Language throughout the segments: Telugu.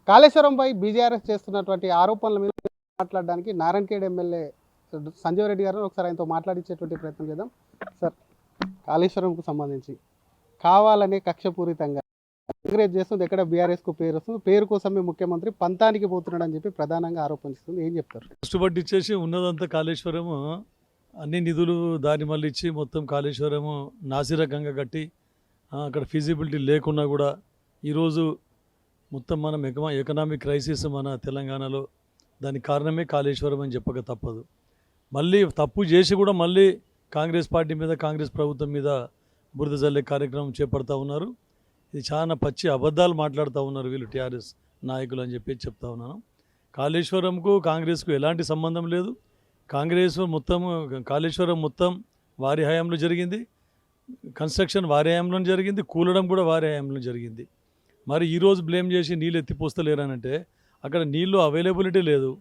కాళేశ్వరంపై బీజేఆర్ఎస్ చేస్తున్నటువంటి ఆరోపణల మీద మాట్లాడడానికి నారాయణఖేడ్ ఎమ్మెల్యే సంజీవ్ రెడ్డి గారు ఒకసారి ఆయనతో మాట్లాడించేటువంటి ప్రయత్నం చేద్దాం. సార్, కాళేశ్వరంకు సంబంధించి కావాలనే కక్షపూరితంగా కాంగ్రెస్ చేస్తుంది, ఎక్కడ బీఆర్ఎస్కు పేరు వస్తుంది, పేరు కోసమే ముఖ్యమంత్రి పంతానికి పోతున్నాడు అని చెప్పి ప్రధానంగా ఆరోపిస్తుంది. ఏం చెప్తారు? కష్టపడి ఇచ్చేసి ఉన్నదంతా కాళేశ్వరము అన్ని నిధులు దాని మళ్ళీ ఇచ్చి మొత్తం కాళేశ్వరము నాసిరకంగా కట్టి అక్కడ ఫీజిబిలిటీ లేకున్నా కూడా ఈరోజు మొత్తం మనం ఎకనామిక్ క్రైసిస్ మన తెలంగాణలో దానికి కారణమే కాళేశ్వరం అని చెప్పక తప్పదు. మళ్ళీ తప్పు చేసి కూడా మళ్ళీ కాంగ్రెస్ పార్టీ మీద కాంగ్రెస్ ప్రభుత్వం మీద బురద జల్లే కార్యక్రమం చేపడతా ఉన్నారు. ఇది చాలా పచ్చి అబద్ధాలు మాట్లాడుతూ ఉన్నారు వీళ్ళు టీఆర్ఎస్ నాయకులు అని చెప్పి చెప్తా ఉన్నాను. కాళేశ్వరంకు కాంగ్రెస్కు ఎలాంటి సంబంధం లేదు. కాళేశ్వరం మొత్తం వారి హయాంలో జరిగింది, కన్స్ట్రక్షన్ వారి హయాంలో జరిగింది, కూలడం కూడా వారి హయాంలో జరిగింది. మరి ఈరోజు బ్లేమ్ చేసి నీళ్ళు ఎత్తిపోస్తలేరనంటే అక్కడ నీళ్ళు అవైలబిలిటీ లేదు.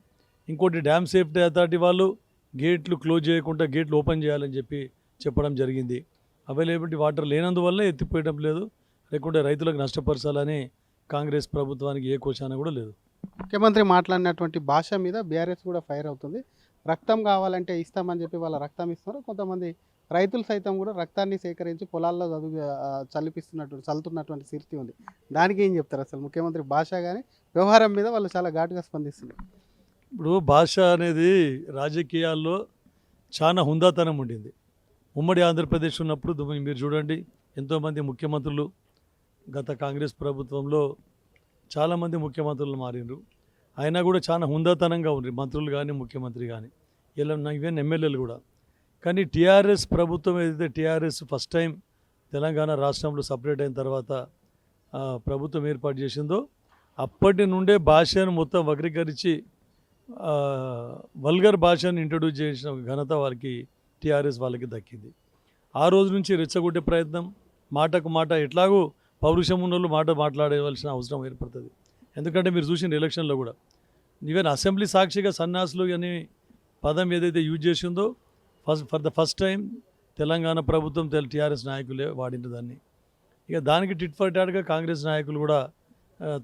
ఇంకోటి డ్యామ్ సేఫ్టీ అథారిటీ వాళ్ళు గేట్లు క్లోజ్ చేయకుండా గేట్లు ఓపెన్ చేయాలని చెప్పి చెప్పడం జరిగింది. అవైలబిలిటీ వాటర్ లేనందువల్ల ఎత్తిపోయడం లేదు, లేకుంటే రైతులకు నష్టపరచాలని కాంగ్రెస్ ప్రభుత్వానికి ఏ క్వశ్చన్ కూడా లేదు. ముఖ్యమంత్రి మాట్లాడినటువంటి భాష మీద బీఆర్ఎస్ కూడా ఫైర్ అవుతుంది. రక్తం కావాలంటే ఇస్తామని చెప్పి వాళ్ళ రక్తం ఇస్తున్నారు. కొంతమంది రైతులు సైతం కూడా రక్తాన్ని సేకరించి పొలాల్లో చల్లుతున్నటువంటి స్థితి ఉంది. దానికి ఏం చెప్తారు? అసలు ముఖ్యమంత్రి భాష కానీ వ్యవహారం మీద వాళ్ళు చాలా ఘాటుగా స్పందిస్తున్నారు. ఇప్పుడు భాష అనేది రాజకీయాల్లో చాలా హుందాతనం ఉండింది. ఉమ్మడి ఆంధ్రప్రదేశ్ ఉన్నప్పుడు మీరు చూడండి, ఎంతోమంది ముఖ్యమంత్రులు గత కాంగ్రెస్ ప్రభుత్వంలో చాలామంది ముఖ్యమంత్రులు మారినరు. అయినా కూడా చాలా హుందాతనంగా ఉన్నారు మంత్రులు కానీ ముఖ్యమంత్రి కానీ, ఈవెన్ ఎమ్మెల్యేలు కూడా. కానీ టీఆర్ఎస్ ప్రభుత్వం ఏదైతే టీఆర్ఎస్ ఫస్ట్ టైం తెలంగాణ రాష్ట్రంలో సపరేట్ అయిన తర్వాత ప్రభుత్వం ఏర్పాటు చేసిందో అప్పటి నుండే భాషను మొత్తం వక్రీకరించి వల్గర్ భాషను ఇంట్రడ్యూస్ చేసిన ఘనత వారికి టీఆర్ఎస్ వాళ్ళకి దక్కింది. ఆ రోజు నుంచి రెచ్చగొట్టే ప్రయత్నం, మాటకు మాట ఎట్లాగో పౌరుషం ఉన్నోళ్ళు మాట్లాడవలసిన అవసరం ఏర్పడుతుంది. ఎందుకంటే మీరు చూసిన ఎలక్షన్లో కూడా ఈవెన్ అసెంబ్లీ సాక్షిగా సన్యాసులు అనే పదం ఏదైతే యూజ్ చేసిందో for the first time Telangana ప్రభుత్వం టీఆర్ఎస్ నాయకులే వాడిన దాన్ని. ఇక దానికి టిట్ ఫర్ టాట్గా కాంగ్రెస్ నాయకులు కూడా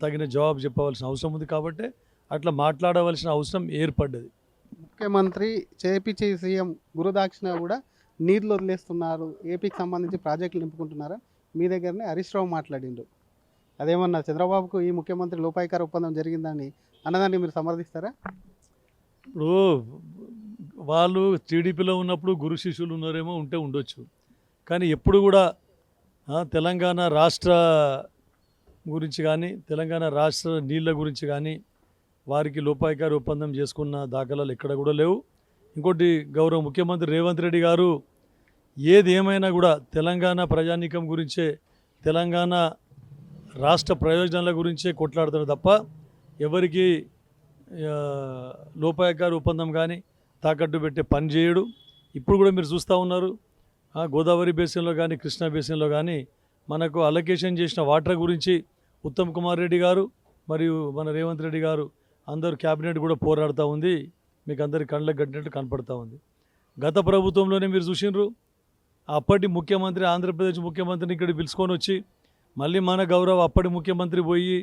తగిన జవాబు చెప్పవలసిన అవసరం ఉంది. కాబట్టి అట్లా మాట్లాడవలసిన అవసరం ఏర్పడ్డది. ముఖ్యమంత్రి ఏపీ సీఎం గురుదాక్షిణ కూడా నీళ్లు వదిలేస్తున్నారు, ఏపీకి సంబంధించి ప్రాజెక్టులు నింపుకుంటున్నారా? మీ దగ్గరనే హరీష్ రావు మాట్లాడిండు. అదేమన్నా చంద్రబాబుకు ఈ ముఖ్యమంత్రి లోపాయికార ఒప్పందం జరిగిందని అన్నదాన్ని మీరు సమర్థిస్తారా? ఇప్పుడు వాళ్ళు టీడీపీలో ఉన్నప్పుడు గురు శిష్యులు ఉన్నారేమో, ఉండొచ్చు. కానీ ఎప్పుడు కూడా తెలంగాణ రాష్ట్ర గురించి కానీ తెలంగాణ రాష్ట్ర నీళ్ళ గురించి కానీ వారికి లోపాయికార ఒప్పందం చేసుకున్న దాఖలాలు ఎక్కడ కూడా లేవు. ఇంకోటి, గౌరవ ముఖ్యమంత్రి రేవంత్ రెడ్డి గారు ఏది ఏమైనా కూడా తెలంగాణ ప్రజానీకం గురించే, తెలంగాణ రాష్ట్ర ప్రయోజనాల గురించే కొట్లాడుతారు తప్ప ఎవరికి లోపాయికార ఒప్పందం కానీ తాకట్టు పెట్టే పని చేయడు. ఇప్పుడు కూడా మీరు చూస్తూ ఉన్నారు, గోదావరి బేసిన్లో కానీ కృష్ణా బేసిన్లో కానీ మనకు అలొకేషన్ చేసిన వాటర్ గురించి ఉత్తమ్ కుమార్ రెడ్డి గారు మరియు మన రేవంత్ రెడ్డి గారు అందరూ క్యాబినెట్ కూడా పోరాడుతూ ఉంది. మీకు అందరికి కళ్ళకు కట్టినట్టు కనపడతా ఉంది. గత ప్రభుత్వంలోనే మీరు చూసినారు, అప్పటి ముఖ్యమంత్రి ఆంధ్రప్రదేశ్ ముఖ్యమంత్రిని ఇక్కడ పిలుచుకొని వచ్చి మళ్ళీ మన గౌరవ అప్పటి ముఖ్యమంత్రి పోయి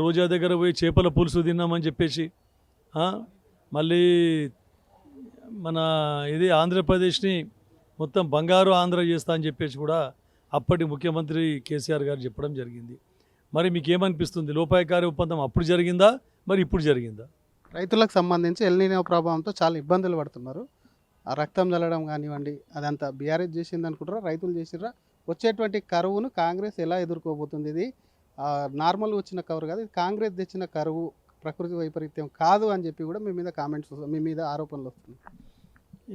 రోజా దగ్గర పోయి చేపల పులుసు తిన్నామని చెప్పేసి మళ్ళీ మన ఇది ఆంధ్రప్రదేశ్ని మొత్తం బంగారు ఆంధ్ర చేస్తా అని చెప్పేసి కూడా అప్పటి ముఖ్యమంత్రి కేసీఆర్ గారు చెప్పడం జరిగింది. మరి మీకు ఏమనిపిస్తుంది? లోపాయికార ఒప్పందం అప్పుడు జరిగిందా, మరి ఇప్పుడు జరిగిందా? రైతులకు సంబంధించి ఎల్నినో ప్రభావంతో చాలా ఇబ్బందులు పడుతున్నారు. ఆ రక్తం చల్లడం కానివ్వండి, అదంతా బీఆర్ఎస్ చేసింది అనుకుంటారా, రైతులు చేసిర్రా? వచ్చేటువంటి కరువును కాంగ్రెస్ ఎలా ఎదుర్కోబోతుంది? ఇది నార్మల్ వచ్చిన కరువు కాదు, ఇది కాంగ్రెస్ తెచ్చిన కరువు, ప్రకృతి వైపరీత్యం కాదు అని చెప్పి కూడా మీ మీద ఆరోపణలు వస్తున్నాయి.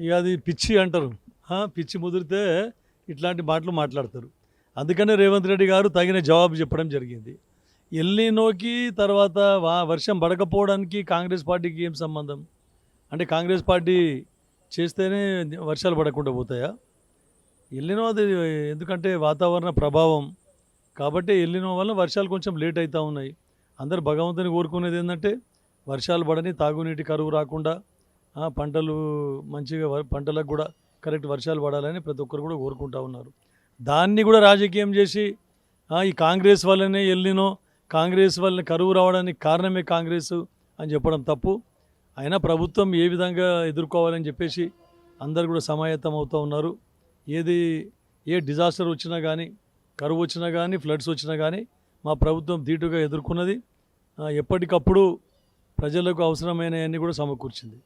ఇక అది పిచ్చి అంటారు, పిచ్చి ముదిరితే ఇట్లాంటి మాటలు మాట్లాడతారు. అందుకనే రేవంత్ రెడ్డి గారు తగిన జవాబు చెప్పడం జరిగింది. ఎల్నినోకి తర్వాత వర్షం పడకపోవడానికి కాంగ్రెస్ పార్టీకి ఏం సంబంధం? అంటే కాంగ్రెస్ పార్టీ చేస్తేనే వర్షాలు పడకుండా పోతాయా? ఎల్నినో అది ఎందుకంటే వాతావరణ ప్రభావం కాబట్టి ఎల్నినో వల్ల వర్షాలు కొంచెం లేట్ అవుతూ ఉన్నాయి. అందరు భగవంతుని కోరుకునేది ఏంటంటే వర్షాలు పడని, తాగునీటి కరువు రాకుండా, పంటలు మంచిగా పంటలకు కూడా కరెక్ట్ వర్షాలు పడాలని ప్రతి ఒక్కరు కూడా కోరుకుంటూ ఉన్నారు. దాన్ని కూడా రాజకీయం చేసి ఈ కాంగ్రెస్ వల్లనే ఎల్నినో, కాంగ్రెస్ వల్ల కరువు రావడానికి కారణమే కాంగ్రెస్ అని చెప్పడం తప్పు. అయినా ప్రభుత్వం ఏ విధంగా ఎదుర్కోవాలని చెప్పేసి అందరు కూడా సమాయత్తం అవుతూ ఉన్నారు. ఏ డిజాస్టర్ వచ్చినా కానీ, కరువు వచ్చినా కానీ, ఫ్లడ్స్ వచ్చినా కానీ మా ప్రభుత్వం ధీటుగా ఎదుర్కొన్నది. ఎప్పటికప్పుడు ప్రజలకు అవసరమైనవన్నీ కూడా సమకూర్చింది.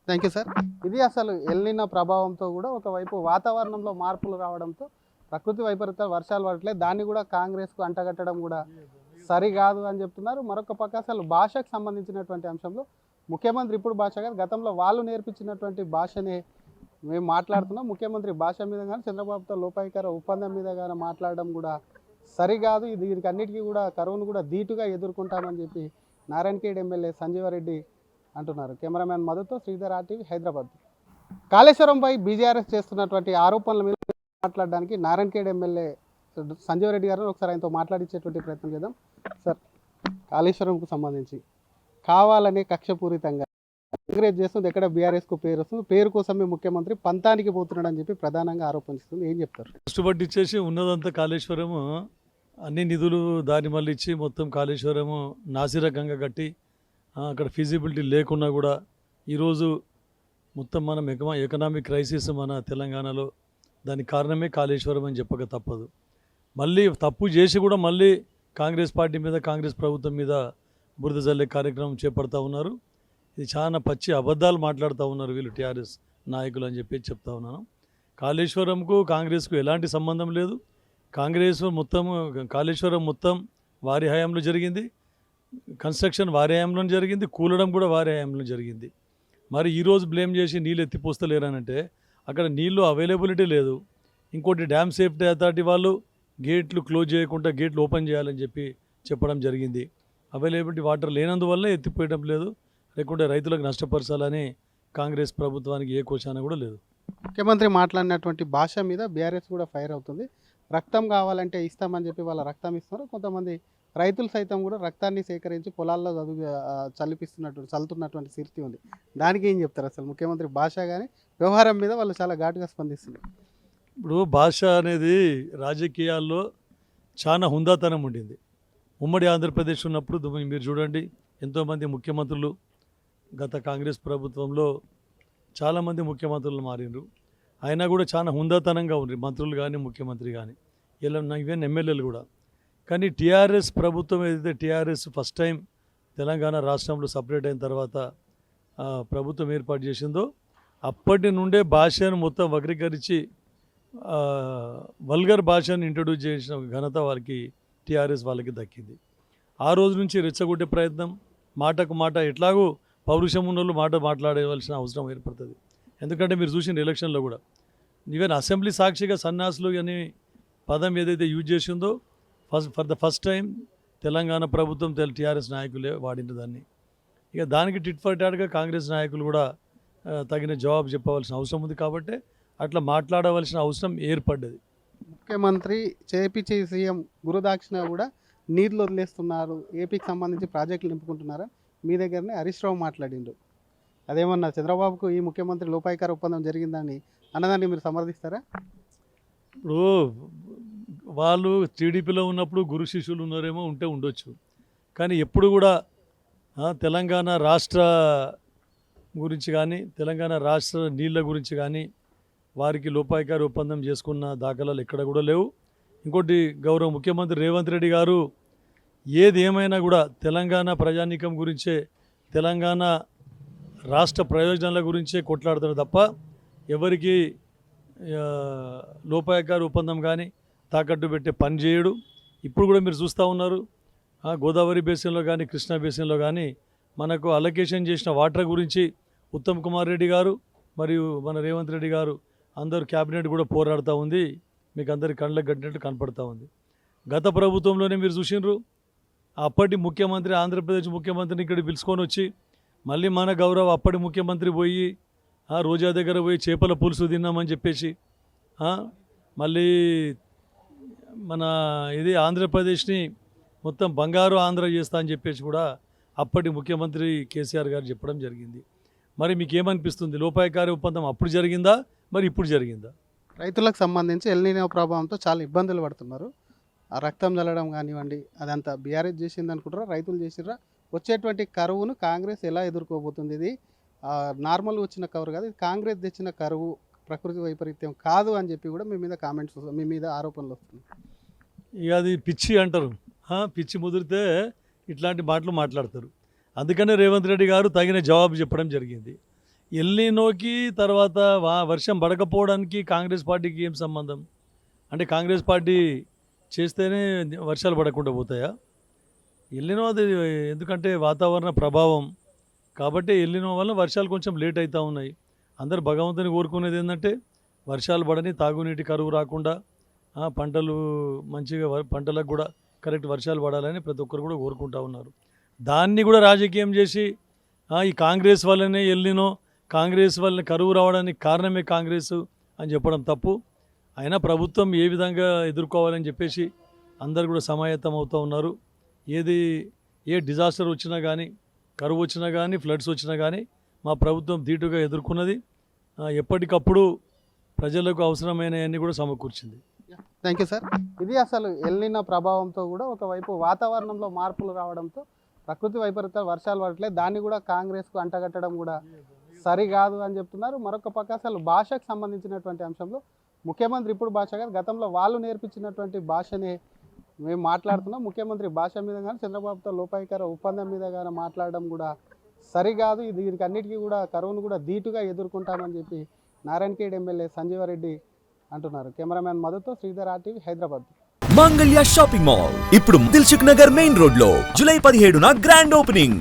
Thank you sir. ఇది అసలు ఎల్నినో ప్రభావంతో కూడా ఒకవైపు వాతావరణంలో మార్పులు రావడంతో ప్రకృతి వైపరీత్యాలు వర్షాలు పడట్లేదు, దాన్ని కూడా కాంగ్రెస్కు అంటగట్టడం కూడా సరికాదు అని చెప్తున్నారు. మరొక పక్క అసలు భాషకు సంబంధించినటువంటి అంశంలో ముఖ్యమంత్రి ఇప్పుడు భాష కాదు, గతంలో వాళ్ళు నేర్పించినటువంటి భాషనే మేము మాట్లాడుతున్నాం. ముఖ్యమంత్రి భాష మీద కానీ చంద్రబాబుతో లోపాయికార ఒప్పందం మీద కానీ మాట్లాడడం కూడా సరికాదు. దీనికి అన్నిటికీ కూడా కరువును కూడా ధీటుగా ఎదుర్కొంటామని చెప్పి నారాయణఖేడ్ ఎమ్మెల్యే సంజీవరెడ్డి అంటున్నారు. కెమెరామ్యాన్ మధుతో శ్రీధర్ ఆర్టీవీ హైదరాబాద్. కాళేశ్వరంపై బీజేఆర్ఎస్ చేస్తున్నటువంటి ఆరోపణల మీద మాట్లాడడానికి నారాయణఖేడ్ ఎమ్మెల్యే సంజీవరెడ్డి గారు ఒకసారి ఆయనతో మాట్లాడించేటువంటి ప్రయత్నం చేద్దాం. సార్, కాళేశ్వరంకు సంబంధించి కావాలనే కక్షపూరితంగా ఎంకరేజ్ చేస్తుంది, ఎక్కడ బీఆర్ఎస్కు పేరు వస్తుంది, పేరు కోసమే ముఖ్యమంత్రి పంతానికి పోతున్నాడు అని చెప్పి ప్రధానంగా ఆరోపణిస్తుంది. ఏం చెప్తారు? కష్టపడి ఇచ్చేసి ఉన్నదంతా కాళేశ్వరము అన్ని నిధులు దాని మళ్ళీ ఇచ్చి మొత్తం కాళేశ్వరము నాసిరకంగా కట్టి అక్కడ ఫీజిబిలిటీ లేకున్నా కూడా ఈరోజు మొత్తం మనం ఎకనామిక్ క్రైసిస్ మన తెలంగాణలో దానికి కారణమే కాళేశ్వరం అని చెప్పక తప్పదు. మళ్ళీ తప్పు చేసి కూడా మళ్ళీ కాంగ్రెస్ పార్టీ మీద, కాంగ్రెస్ ప్రభుత్వం మీద బురద జల్లే కార్యక్రమం చేపడతా ఉన్నారు. ఇది చాలా పచ్చి అబద్ధాలు మాట్లాడుతూ ఉన్నారు వీళ్ళు టీఆర్ఎస్ నాయకులు అని చెప్పి చెప్తా ఉన్నాను. కాళేశ్వరంకు కాంగ్రెస్కు ఎలాంటి సంబంధం లేదు. కాళేశ్వరం మొత్తం వారి హయాంలో జరిగింది, కన్స్ట్రక్షన్ వారి హయాంలో జరిగింది, కూలడం కూడా వారి హయాంలో జరిగింది. మరి ఈరోజు బ్లేమ్ చేసి నీళ్ళు ఎత్తిపోస్తలేరనంటే అక్కడ నీళ్ళు అవైలబిలిటీ లేదు. ఇంకోటి డ్యామ్ సేఫ్టీ అథారిటీ వాళ్ళు గేట్లు క్లోజ్ చేయకుండా గేట్లు ఓపెన్ చేయాలని చెప్పి చెప్పడం జరిగింది. అవైలబిలిటీ వాటర్ లేనందువల్ల ఎత్తిపోయడం లేదు, లేకుంటే రైతులకు నష్టపరచాలని కాంగ్రెస్ ప్రభుత్వానికి ఏ కోశాన కూడా లేదు. ముఖ్యమంత్రి మాట్లాడినటువంటి భాష మీద బీఆర్ఎస్ కూడా ఫైర్ అవుతుంది. రక్తం కావాలంటే ఇస్తామని చెప్పి వాళ్ళ రక్తం ఇస్తున్నారు. కొంతమంది రైతులు సైతం కూడా రక్తాన్ని సేకరించి పొలాల్లో చల్లుతున్నటువంటి స్థితి ఉంది. దానికి ఏం చెప్తారు? అసలు ముఖ్యమంత్రి భాష కానీ వ్యవహారం మీద వాళ్ళు చాలా ఘాటుగా స్పందిస్తున్నారు. ఇప్పుడు భాష అనేది రాజకీయాల్లో చాలా హుందాతనం ఉండింది. ఉమ్మడి ఆంధ్రప్రదేశ్ ఉన్నప్పుడు మీరు చూడండి, ఎంతోమంది ముఖ్యమంత్రులు గత కాంగ్రెస్ ప్రభుత్వంలో చాలామంది ముఖ్యమంత్రులు మారినరు. అయినా కూడా చాలా హుందాతనంగా ఉన్నారు మంత్రులు కానీ, ముఖ్యమంత్రి కానీ, ఈవెన్ ఎమ్మెల్యేలు కూడా. కానీ టీఆర్ఎస్ ప్రభుత్వం ఏదైతే టీఆర్ఎస్ ఫస్ట్ టైం తెలంగాణ రాష్ట్రంలో సపరేట్ అయిన తర్వాత ప్రభుత్వం ఏర్పాటు చేసిందో అప్పటి నుండే భాషను మొత్తం వక్రీకరించి వల్గర్ భాషను ఇంట్రడ్యూస్ చేసిన ఘనత వాళ్ళకి టీఆర్ఎస్ వాళ్ళకి దక్కింది. ఆ రోజు నుంచి రెచ్చగొట్టే ప్రయత్నం, మాటకు మాట ఎట్లాగో పౌరుషం ఉన్నోళ్ళు మాట్లాడవలసిన అవసరం ఏర్పడుతుంది. ఎందుకంటే మీరు చూసిన ఎలక్షన్లో కూడా ఈవెన్ అసెంబ్లీ సాక్షిగా సన్యాసులు అనే పదం ఏదైతే యూజ్ చేసిందో for the first time Telangana ప్రభుత్వం టీఆర్ఎస్ నాయకులే వాడిన దాన్ని. ఇక దానికి టిట్ ఫర్ టాట్గా కాంగ్రెస్ నాయకులు కూడా తగిన జవాబు చెప్పవలసిన అవసరం ఉంది. కాబట్టి అట్లా మాట్లాడవలసిన అవసరం ఏర్పడ్డది. ముఖ్యమంత్రి చేపించే సీఎం గురుదాక్షిణ కూడా నీళ్ళు వదిలేస్తున్నారు, ఏపీకి సంబంధించి ప్రాజెక్టులు నింపుకుంటున్నారా? మీ దగ్గరనే హరీష్ రావు మాట్లాడిండు. అదేమన్నా చంద్రబాబుకు ఈ ముఖ్యమంత్రి లోపాయికార ఒప్పందం జరిగిందని అన్నదాన్ని మీరు సమర్థిస్తారా? ఇప్పుడు వాళ్ళు టీడీపీలో ఉన్నప్పుడు గురు శిష్యులు ఉన్నారేమో, ఉంటే ఉండొచ్చు. కానీ ఎప్పుడు కూడా తెలంగాణ రాష్ట్ర గురించి కానీ, తెలంగాణ రాష్ట్ర నీళ్ళ గురించి కానీ వారికి లోపాయికారి ఒప్పందం చేసుకున్న దాఖలాలు ఎక్కడ కూడా లేవు. ఇంకోటి, గౌరవ ముఖ్యమంత్రి రేవంత్ రెడ్డి గారు ఏది ఏమైనా కూడా తెలంగాణ ప్రజానీకం గురించే, తెలంగాణ రాష్ట్ర ప్రయోజనాల గురించే కొట్లాడుతారు తప్ప ఎవరికి లోపాయికారి ఒప్పందం కానీ తాకట్టు పెట్టే పని చేయడు. ఇప్పుడు కూడా మీరు చూస్తూ ఉన్నారు, గోదావరి బేసిన్లో కానీ, కృష్ణా బేసిన్లో కానీ మనకు అలొకేషన్ చేసిన వాటర్ గురించి ఉత్తమ్ కుమార్ రెడ్డి గారు మరియు మన రేవంత్ రెడ్డి గారు అందరూ క్యాబినెట్ కూడా పోరాడుతూ ఉంది. మీకు అందరి కళ్ళకు కట్టినట్టు కనపడతా ఉంది. గత ప్రభుత్వంలోనే మీరు చూసినారు, అప్పటి ముఖ్యమంత్రి, ఆంధ్రప్రదేశ్ ముఖ్యమంత్రిని ఇక్కడ పిలుచుకొని వచ్చి మళ్ళీ మన గౌరవ అప్పటి ముఖ్యమంత్రి పోయి రోజా దగ్గర పోయి చేపల పులుసు తిన్నామని చెప్పేసి మళ్ళీ మన ఇది ఆంధ్రప్రదేశ్ని మొత్తం బంగారు ఆంధ్ర చేస్తా అని చెప్పేసి కూడా అప్పటి ముఖ్యమంత్రి కేసీఆర్ గారు చెప్పడం జరిగింది. మరి మీకు ఏమనిపిస్తుంది? లోపాయికారి ఒప్పందం అప్పుడు జరిగిందా, మరి ఇప్పుడు జరిగిందా? రైతులకు సంబంధించి ఎల్నినో ప్రభావంతో చాలా ఇబ్బందులు పడుతున్నారు. ఆ రక్తం చల్లడం కానివ్వండి అదంతా బీఆర్ఎస్ చేసింది అనుకుంటారా, రైతులు చేసిర్రా? వచ్చేటువంటి కరువును కాంగ్రెస్ ఎలా ఎదుర్కోబోతుంది? ఇది నార్మల్గా వచ్చిన కరువు కాదు, ఇది కాంగ్రెస్ తెచ్చిన కరువు, ప్రకృతి వైపరీత్యం కాదు అని చెప్పి కూడా మీ మీద కామెంట్స్ మీ మీద ఆరోపణలు వస్తున్నాయి. ఇక అది పిచ్చి అంటారు. పిచ్చి ముదిరితే ఇట్లాంటి మాటలు మాట్లాడతారు. అందుకనే రేవంత్ రెడ్డి గారు తగిన జవాబు చెప్పడం జరిగింది. ఎల్నినోకి తర్వాత వర్షం పడకపోవడానికి కాంగ్రెస్ పార్టీకి ఏం సంబంధం? అంటే కాంగ్రెస్ పార్టీ చేస్తేనే వర్షాలు పడకుండా పోతాయా? ఎల్నినో అది ఎందుకంటే వాతావరణ ప్రభావం కాబట్టి ఎల్నినో వల్ల వర్షాలు కొంచెం లేట్ అవుతూ ఉన్నాయి. అందరు భగవంతుని కోరుకునేది ఏంటంటే వర్షాలు పడని, తాగునీటి కరువు రాకుండా, పంటలు మంచిగా పంటలకు కూడా కరెక్ట్ వర్షాలు పడాలని ప్రతి ఒక్కరు కూడా కోరుకుంటూ ఉన్నారు. దాన్ని కూడా రాజకీయం చేసి ఈ కాంగ్రెస్ వల్లనే ఎల్నినో, కాంగ్రెస్ వల్ల కరువు రావడానికి కారణమే కాంగ్రెస్ అని చెప్పడం తప్పు. అయినా ప్రభుత్వం ఏ విధంగా ఎదుర్కోవాలని చెప్పేసి అందరు కూడా సమాయత్తం అవుతూ ఉన్నారు. ఏ డిజాస్టర్ వచ్చినా కానీ, కరువు వచ్చినా కానీ, ఫ్లడ్స్ వచ్చినా కానీ మా ప్రభుత్వం ధీటుగా ఎదుర్కొన్నది. ఎప్పటికప్పుడు ప్రజలకు అవసరమైనవన్నీ కూడా సమకూర్చింది. Thank you sir. ఇది అసలు ఎల్నినో ప్రభావంతో కూడా ఒకవైపు వాతావరణంలో మార్పులు రావడంతో ప్రకృతి వైపరీత్యాలు వర్షాలు పడట్లేదు, దాన్ని కూడా కాంగ్రెస్కు అంటగట్టడం కూడా సరికాదు అని చెప్తున్నారు. మరొక పక్క అసలు భాషకు సంబంధించినటువంటి అంశంలో ముఖ్యమంత్రి ఇప్పుడు భాష కాదు, గతంలో వాళ్ళు నేర్పించినటువంటి భాషనే మేము మాట్లాడుతున్నాం. ముఖ్యమంత్రి భాష మీద కానీ చంద్రబాబుతో లోపాయికార ఒప్పందం మీద కానీ మాట్లాడడం కూడా సరికాదు. దీనికి అన్నిటికీ కూడా కరువును కూడా ధీటుగా ఎదుర్కొంటామని చెప్పి నారాయణఖేడ్ ఎమ్మెల్యే సంజీవారెడ్డి అంటున్నారు. కెమెరామ్యాన్ మధుతో Sridhar, RTV, Hyderabad. Mangalya shopping mall ఇప్పుడు దిల్సుఖ్ నగర్ మెయిన్ రోడ్ లో జూలై 17న గ్రాండ్ ఓపెనింగ్.